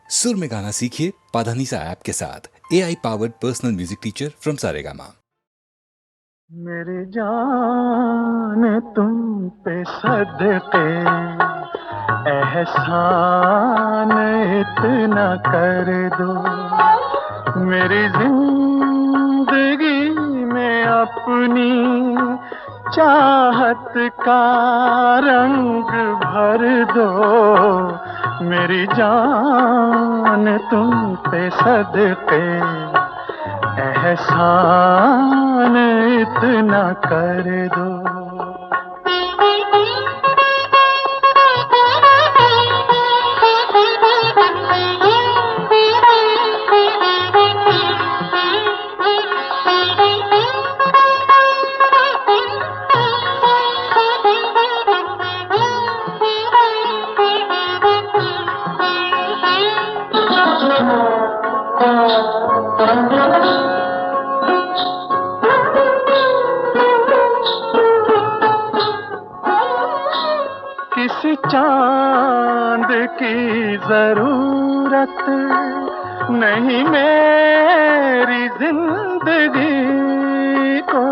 सुर में गाना सीखिए पाधानीसा ऐप के साथ। AI powered personal music teacher from Saregama. मेरी जान तुम पे सदके एहसान इतना कर दो, मेरी जिंदगी में अपनी चाहत का रंग भर दो। मेरी जान तुम पे सदके एहसान इतना कर दो। किसी चांद की जरूरत नहीं मेरी जिंदगी को,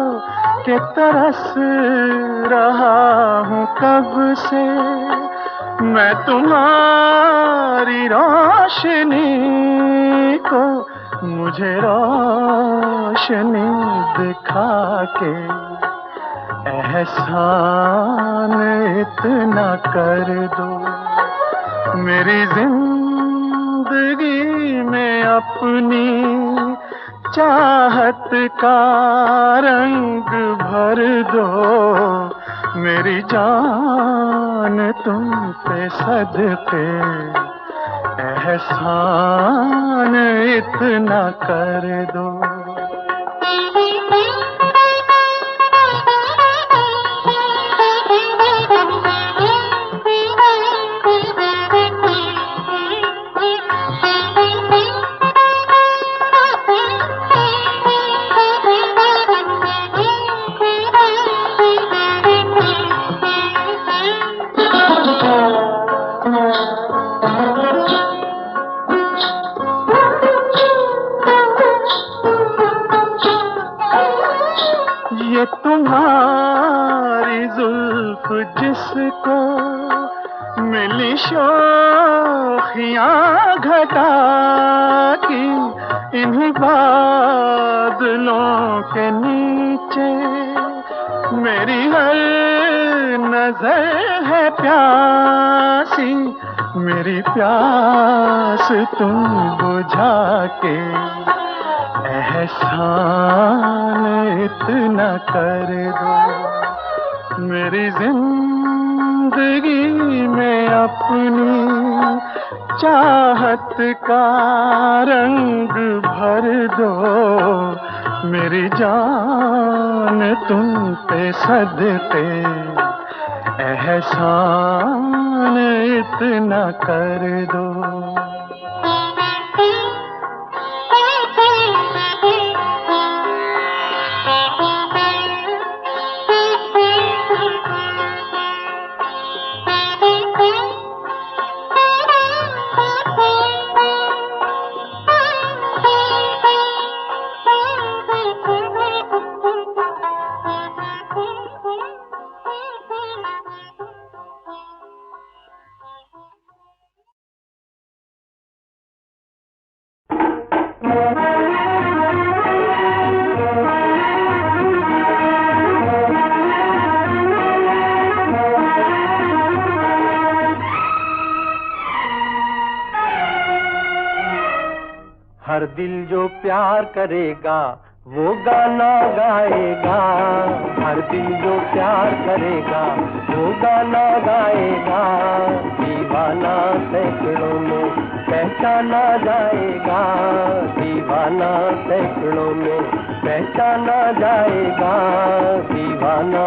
कि तरस रहा हूँ कब से मैं तुम्हारी रोशनी को। मुझे रोशनी दिखा के एहसान इतना कर दो, मेरी जिंदगी में अपनी चाहत का रंग भर दो। मेरी जान तुम पे सदके एहसान इतना कर दो। ये तुम्हारी जुल्फ जिसको मिली शोखियाँ घटा की, इन्हीं बादलों के नीचे मेरी हर नजर है प्यासी। मेरी प्यास तुम बुझा के एहसान इतना कर दो, मेरी जिंदगी में अपनी चाहत का रंग भर दो। मेरी जान तुम पे सदके एहसान इतना कर दो। हर दिल जो प्यार करेगा वो गाना गाएगा। हर दिल जो प्यार करेगा वो गाना गाएगा। दीवाना सैकड़ों में पहचाना जाएगा। दीवाना सैकड़ों में पहचाना जाएगा। दीवाना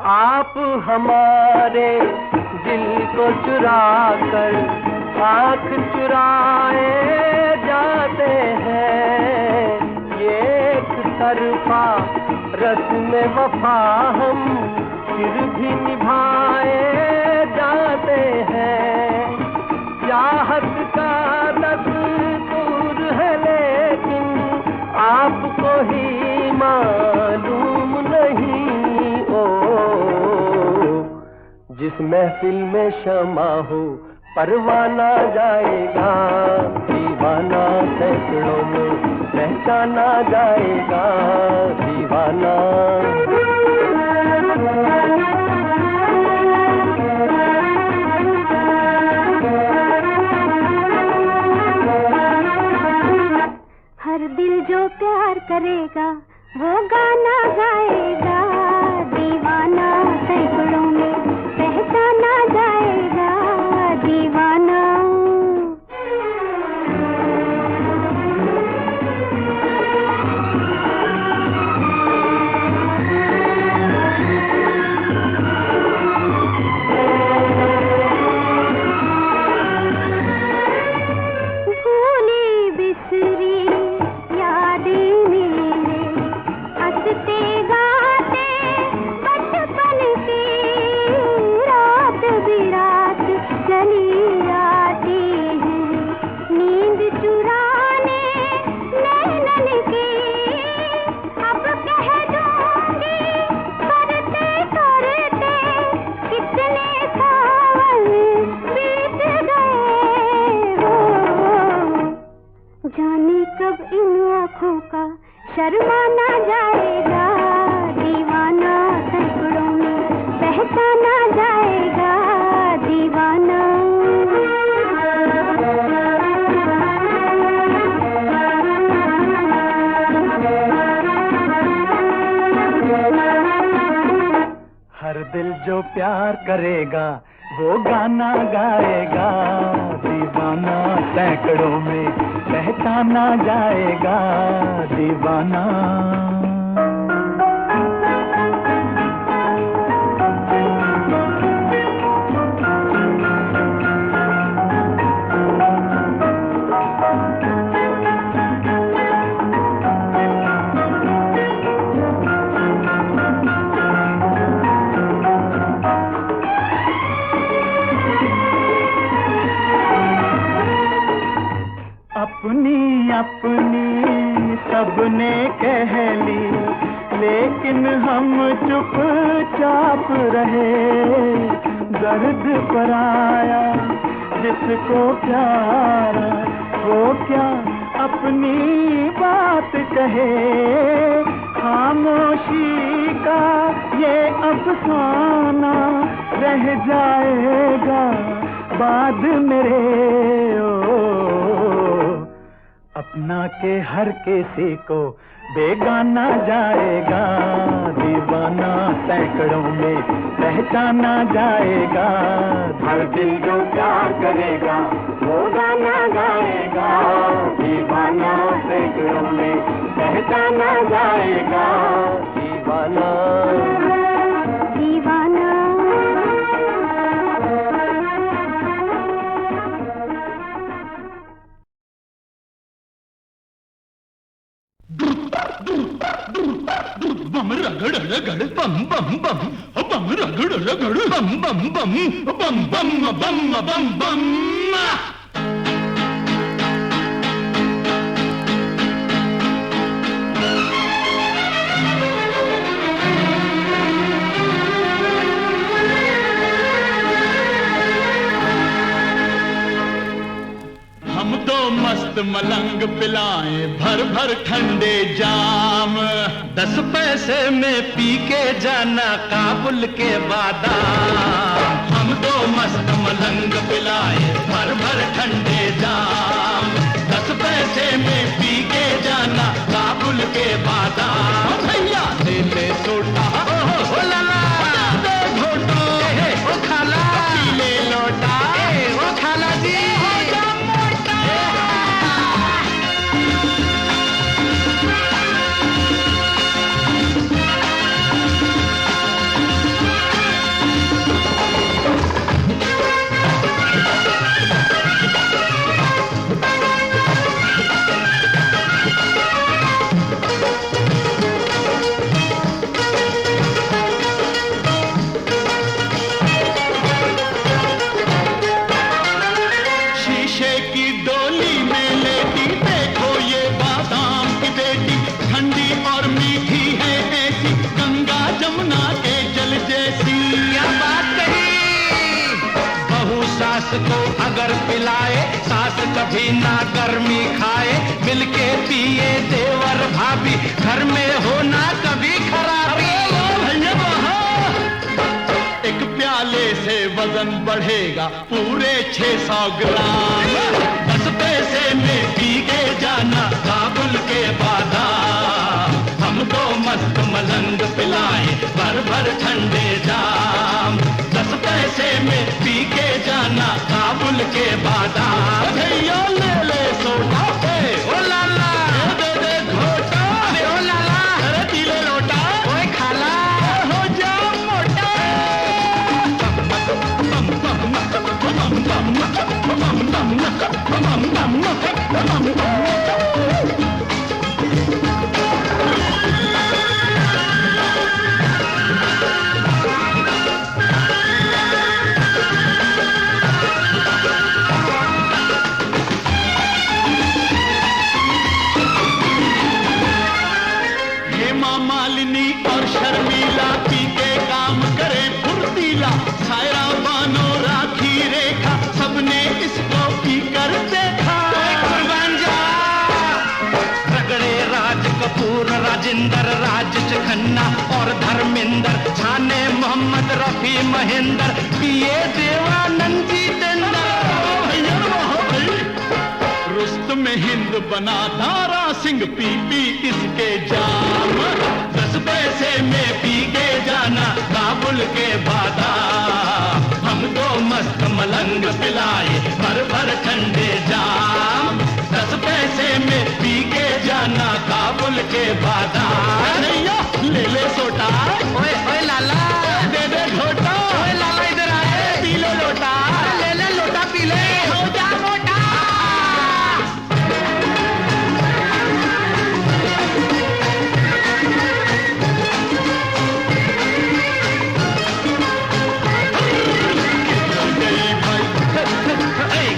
आप हमारे दिल को चुरा कर आँख चुराए जा तरफा रस्म वफा हम फिर भी निभाए जाते हैं। चाहत का दस्तूर है लेकिन आपको ही मालूम नहीं। ओ जिस महफिल में शमा हो परवाना जाएगा, दीवाना सैकड़ों में पहचाना जाएगा, दीवाना। हर दिल जो प्यार करेगा वो गाना गाएगा, दीवाना सैकड़ों में पहचाना जाएगा, दीवाना। भूली बिसरी यादें मेरे हंसते गाते बचपन की, रात बिरात चली आती है नींद चुराने नैनन की। अब कह दूंगी करते करते कितने सावन बीत गए हो, जाने कब इन आँखों का शर्माना जाएगा, दीवाना सैकड़ों में पहचाना जाएगा, दीवाना। हर दिल जो प्यार करेगा वो गाना गाएगा, दीवाना सैकड़ों में पहचाना जाएगा, दीवाना। अपनी अपनी सबने कह ली लेकिन हम चुपचाप रहे, दर्द पर आया जिसको प्यार वो क्या अपनी बात कहे। खामोशी का ये अफसाना रह जाएगा बाद मेरे। अपना के हर किसी को बेगाना जाएगा, दीवाना सैकड़ों में पहचाना जाएगा। हर दिल जो प्यार करेगा वो गाना गाएगा, दीवाना सैकड़ों में पहचाना जाएगा, दीवाना दीवाना। बम रगड़ रगड़ बम बम बम, बम रगड़ रगड़ बम बम बम, बम बम बम बम बम। हम तो मस्त मलंग पिलाएं भर भर ठंडे जाम, 10 पैसे में पी के जाना काबुल के बादाम। हम तो मस्त मलंग पिलाएं भर भर ठंडे जाम, 10 पैसे में पी के जाना काबुल के बादाम। भैया ले ले सोटा ओ लाला, दे घोटा ओ खाला, पी ले लोटा ओ खाला जी। को अगर पिलाए, सास कभी ना गर्मी खाए, मिलके पिए देवर भाभी, घर में हो ना कभी खराबी। एक प्याले से वजन बढ़ेगा पूरे 600 ग्राम, 10 पैसे में पी के जाना काबुल के बादाम। हमको मस्त मलंग पिलाए भर भर ठंडे जाम, 10 पैसे में पी के जाना काबुल के बादाम। भैया ले ले सोडा, ओ लाला दे दे घोटा, अरे ओ लाला अरे पी ले लोटा, ओए खाला हो जा मोटा। मालिनी और शर्मीला पी के काम करे फुर्तीला, सायरा बानो राखी रेखा सबने इसको पी कर देखा। कुर्बान जा रगड़े राज कपूर, राजेंद्र, राजेश खन्ना और धर्मेंद्र, छाने मोहम्मद रफी महेंद्र, पिए देवानंद जितेंद्र। रुस्तम हिंद बना दारा सिंह पी पी इसके जाम, 10 पैसे में पी के जाना काबुल के बादाम। हमको मस्त मलंग पिलाए भर भर ठंडे जाम, 10 पैसे में पी के जाना काबुल के बादाम। नैया ले ले सोटा, ओए ओए लाला दे दे घोटा, ओए लाला इधर आए पी ले लोटा, ले ले लोटा पी ले हो जा मोटा।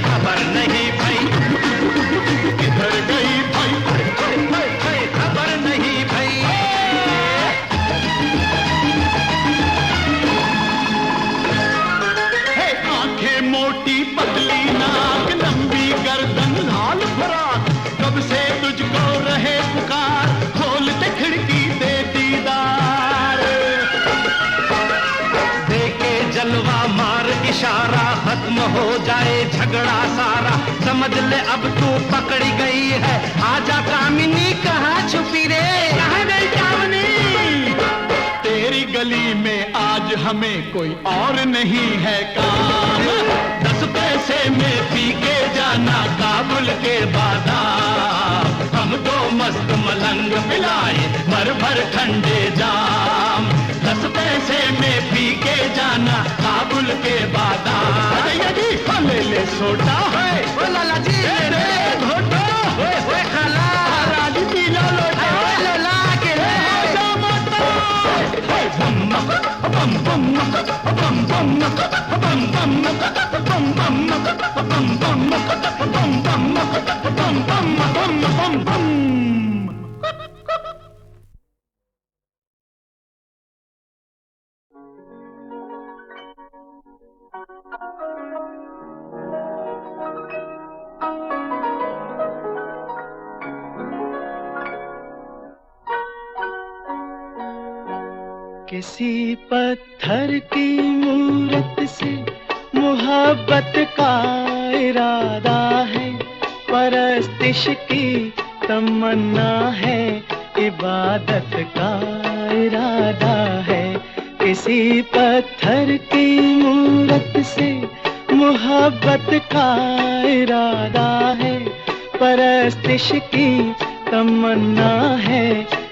खबर नहीं भाई किधर गई भाई, खबर नहीं भाई। आंखें मोटी पतली नाक, लंबी गर्दन लाल फराक, कब से तुझको रहे पुकार, खोल दे खिड़की दे दीदार। देखे जलवा मार इशारा, खत्म हो जाए झगड़ा सारा, समझ ले अब तू पकड़ी गई है, आजा कामिनी कहाँ छुपी रे, कहाँ गई कामिनी। तेरी गली में आज हमें कोई और नहीं है काम, 10 पैसे में पी के जाना काबुल के बादाम। हमको मस्त मलंग पिलाए भर भर ठंडे जाम, 10 पैसे में पी के जाना काबुल के बादाम। ले ले सोटा है ओ लाला जी, ले ले घोटा, ओए ओए खाला राजी पी लो लोटा, ओए लाला के ले हो जा मोटा। बम बम बम बम बम बम बम बम बम बम। किसी पत्थर की मूरत से मोहब्बत का इरादा है, परस्तिश की तमन्ना है, इबादत का इरादा है। किसी पत्थर की मूरत से मोहब्बत का इरादा है, परस्तिश की तमन्ना है,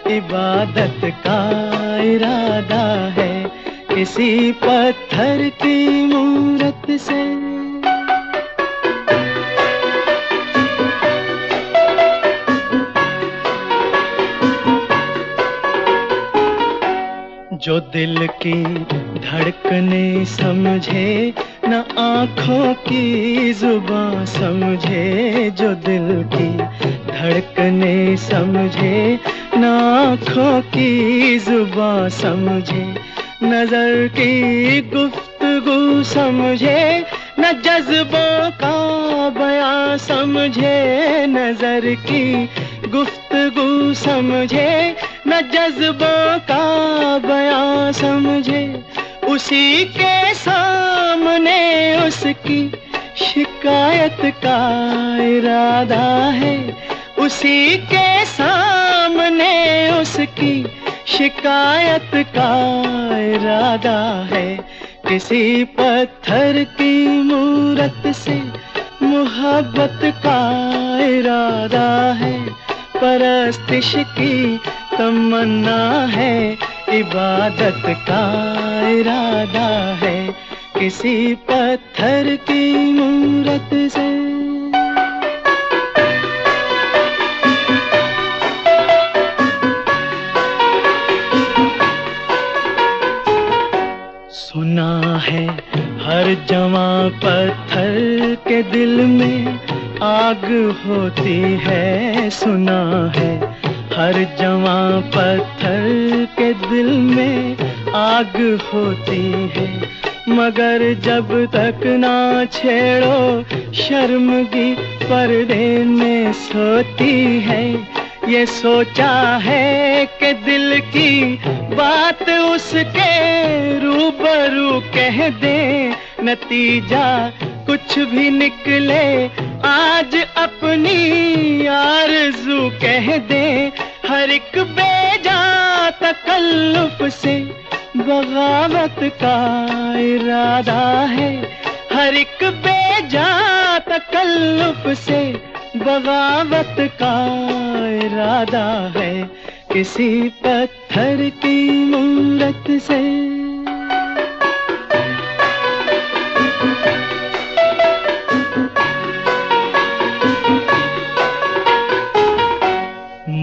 इबादत का इरादा है। किसी पत्थर की मूरत से जो दिल की धड़कने समझे, न आँखों की जुबां समझे, जो दिल की धड़कने समझे, न आँखों की जुबां समझे, नजर की गुफ्तगू समझे, न जज्बों का बयां समझे, नजर की गुफ्तगू समझे, न जज्बों का बयां समझे, उसी के सामने उसकी शिकायत का इरादा है, उसी के सामने उसकी शिकायत का इरादा है। किसी पत्थर की मूरत से मोहब्बत का इरादा है, परस्तिश की तमन्ना है, इबादत का इरादा है। किसी पत्थर की मूरत से सुना है हर जवां पत्थर के दिल में आग होती है, सुना है हर जवां पत्थर के दिल में आग होती है, मगर जब तक ना छेड़ो शर्मगी पर्दे में सोती है। ये सोचा है कि दिल की बात उसके रूबरू कह दे, नतीजा कुछ भी निकले आज अपनी आरज़ू कह दे। हर एक बेजा तकल्लुफ से बगावत का इरादा है, हर एक बेजा तकल्लुफ से बगावत का इरादा है। किसी पत्थर की मूरत से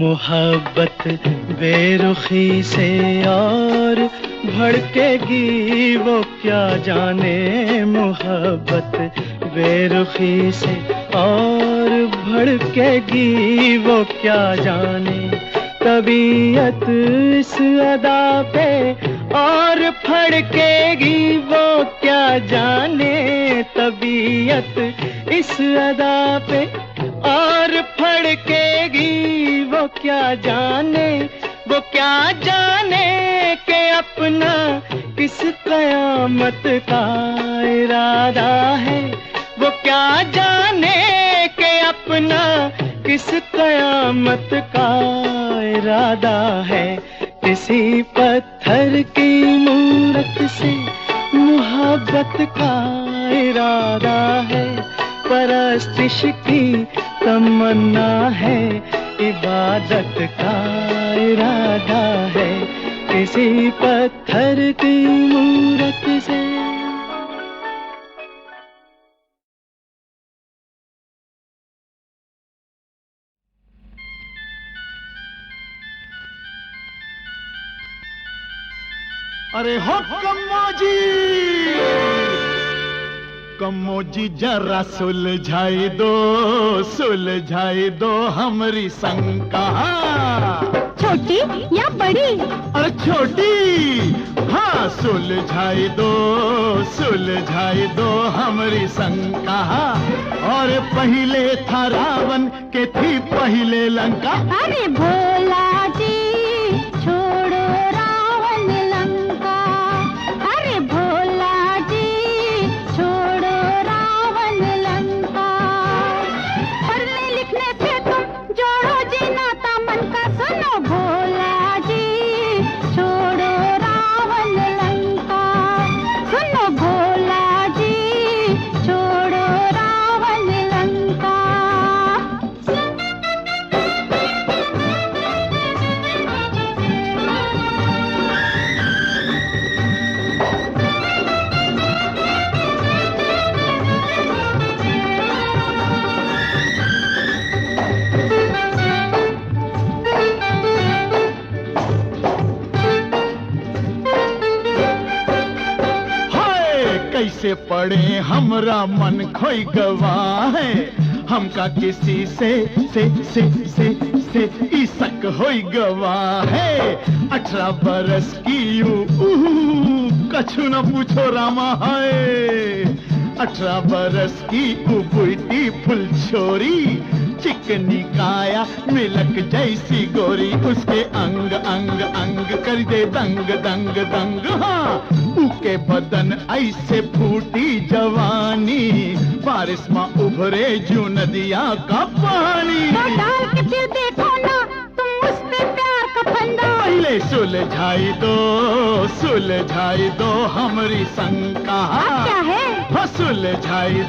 मोहब्बत बेरुखी से और भड़केगी वो क्या जाने, मोहब्बत बेरुखी से और भड़केगी वो क्या जाने। तबीयत इस अदा पे और फड़केगी वो क्या जाने, तबीयत इस अदा पे और फड़केगी वो क्या जाने। वो क्या जाने कि अपना किस कयामत का इरादा है, वो क्या जाने कि अपना किस कयामत का इरादा है। किसी पत्थर की मूरत से मोहब्बत का इरादा है, परस्तिश की तमन्ना है, इबादत का इरादा है। किसी पत्थर की मूरत से अरे हो कम्मो जी जरा सुलझाई दो हमारी शंका। छोटी या बड़ी? अरे छोटी, हाँ सुलझाई दो हमारी शंका। और पहले था रावण के थी पहले लंका। अरे भोला जी छोड़ो रावण लंका, अरे भोला जी छोड़ो रावण लंका। पढ़ने लिखने से तुम जोड़ो जी नाता मन का, सुनो भोला जी छोड़ो रावण लंका, सुनो भोला जी छोड़ो रावण लंका। कैसे पड़े हमरा मन खोई गवा है, हमका किसी से इसक होई गवा है। 18 बरस की कछु न पूछो रामा है, 18 बरस की उबुइटी फुल छोरी, चिकनी काया मिलक जैसी गोरी, उसके अंग अंग अंग कर दे दंग दंग दंग। हाँ, उके बदन ऐसे फूटी जवानी, बारिश में उभरे जू नदिया का पानी। तो डाल के फिर देखो ना तुम उस पे प्यार का फंदा। पहले सुलझाई दो हमारी शंका। अब क्या है? हाँ, सुलझाई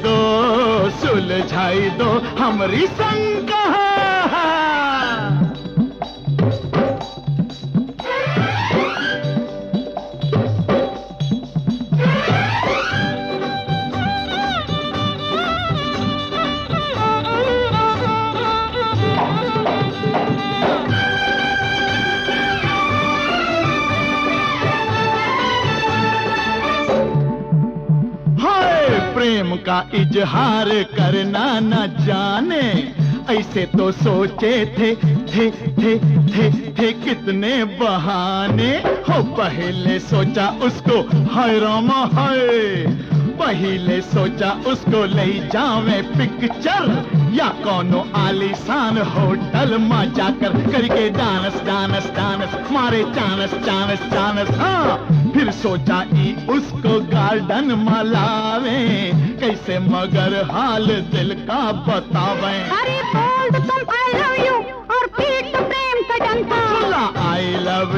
दो हमारी शंका। प्रेम का इजहार करना न जाने, ऐसे तो सोचे थे कितने बहाने। हो पहले सोचा उसको हाय रामा हाय, पहले सोचा उसको ले जावे पिक्चर, या कोनो आलीशान होटल में जाकर करके डांस डांस डांस मारे चानस चानस चानस। हाँ, फिर सोचा ई उसको गार्डन में लावे, कैसे मगर हाल दिल का बतावे। अरे बोल दो तुम आई लव यू और पीट दो प्रेम का डंका। बोला आई लव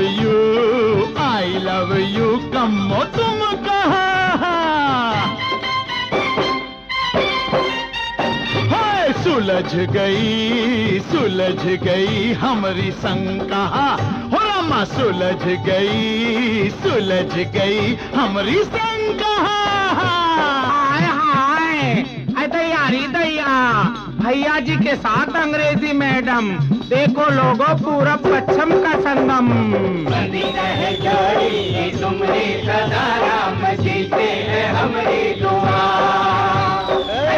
यू कमो तुम कहा। सुलझ गई हमारी शंका। हो रामा सुलझ गई हमारी शंका। हाय हाय, तैयारी दैया, भैया जी के साथ अंग्रेजी मैडम, देखो लोगो पूरब पश्चिम का संगम। बंदी रहे जोड़ी तुमरी सदा, राम जी से है हमारी दुआ।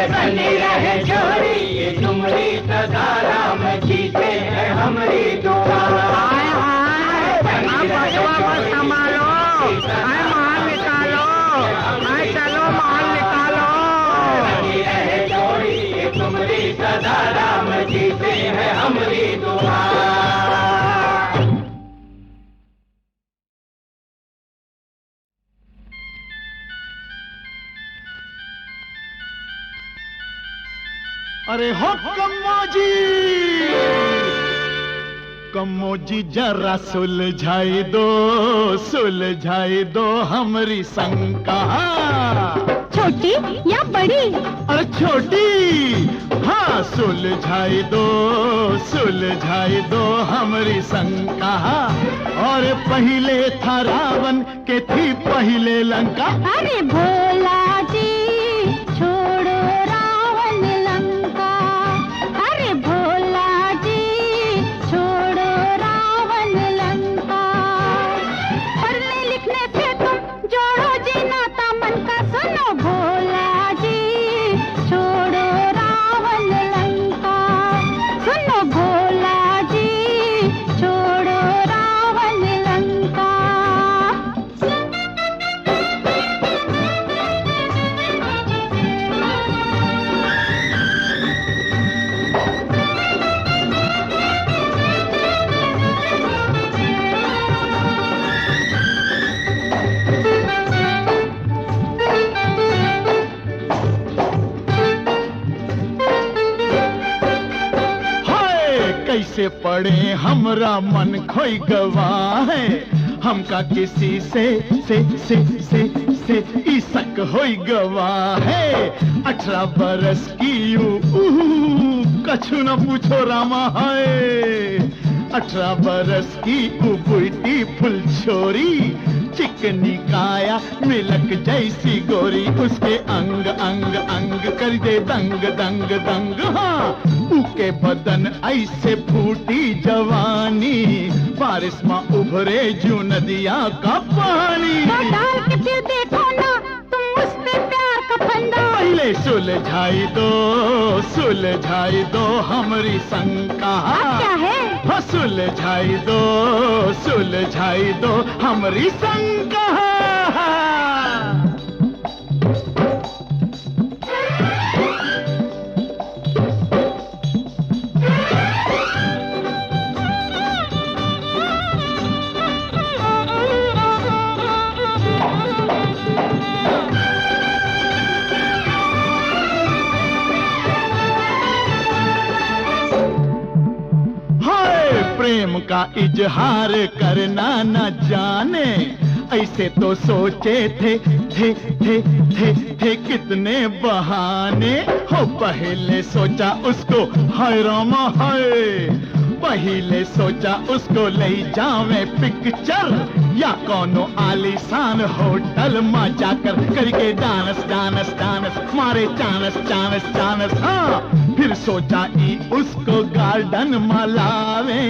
बंदी रहे जोड़ी तुमरी सदा, राम जी से है हमारी दुआ। हाय हाय, अब बचवा मत संभालो, हाय माल निकालो, हाय चलो माल निकालो। बंदी रहे जोड़ी तुमरी सदा, राम जी से है हमारी दुआ। अरे हो कम्मो जी जरा सुलझाई दो हमारी शंका। छोटी या बड़ी? अरे छोटी। हाँ, सुलझाई दो हमारी शंका। और पहले था रावण के थी पहले लंका। अरे भोला जी छोड़ो रावण लंका। अरे भोला जी छोड़ो रावण लंका। पढ़ने लिखने से तुम जोड़ो जी नाता मन का। सुनो भोला जी छोड़ो रावण लंका। सुनो भोला जी छोड़ो रावण लंका। कैसे पड़े हमरा मन खोई गवाह है, हमका किसी से इसक होई गवाह है। 18 बरस की कछु न पूछो रामा है। 18 बरस की उबुइटी फुल छोरी, चिकनी काया मिलक जैसी गोरी, उसके अंग अंग अंग कर दे दंग दंग दंग। हाँ, उके बदन ऐसे फूटी जवानी, बारिश में उभरे जू नदिया का पानी। तो डाल के फिर देखो ना तुम उस पे प्यार का फंदा। पहले सुलझाई दो हमारी शंका। अब क्या है? हाँ, सुलझाई दो हमारी शंका। प्रेम का इजहार करना न जाने, ऐसे तो सोचे थे कितने बहाने। हो पहले सोचा उसको हाय रामा हाय, पहले सोचा उसको ले जावे पिक्चर या कोनो आलीशान होटल में जाकर करके डांस डांस डांस मारे चानस चानस चानस। हाँ फिर सोचा ई उसको गार्डन में लावे,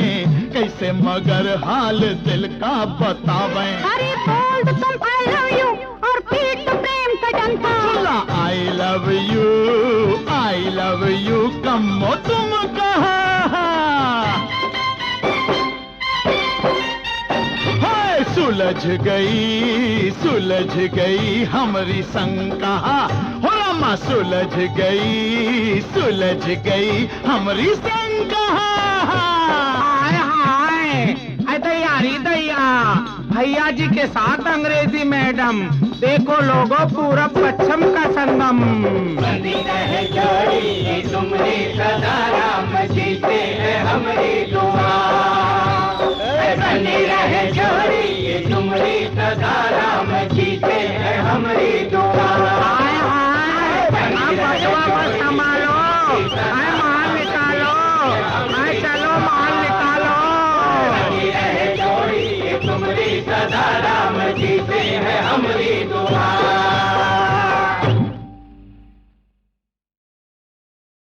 कैसे मगर हाल दिल का बतावे। अरे बोल दो तुम आई लव यू और पीट दो प्रेम का डंका। बोला आई लव यू कमो तुम कहा। हाय सुलझ गई हमारी शंका। हो रामा सुलझ गई हमारी शंका। हाय हाय, अरे दैयारी दैया, भैया जी के साथ अंग्रेजी मैडम, देखो लोगो पूरब पश्चिम का संगम। बंदी रहे जोड़ी ये तुमरी सदा राम जीते हैं हमारी दुआ। बंदी रहे जोड़ी ये तुमरी सदा राम जीते हैं हमारी दुआ। हाय हाय, अब बचवा मत संभालो, हाय माल निकालो, हाय चलो माल निकालो। बंदी रहे जोड़ी ये तुमरी सदा राम जीते हैं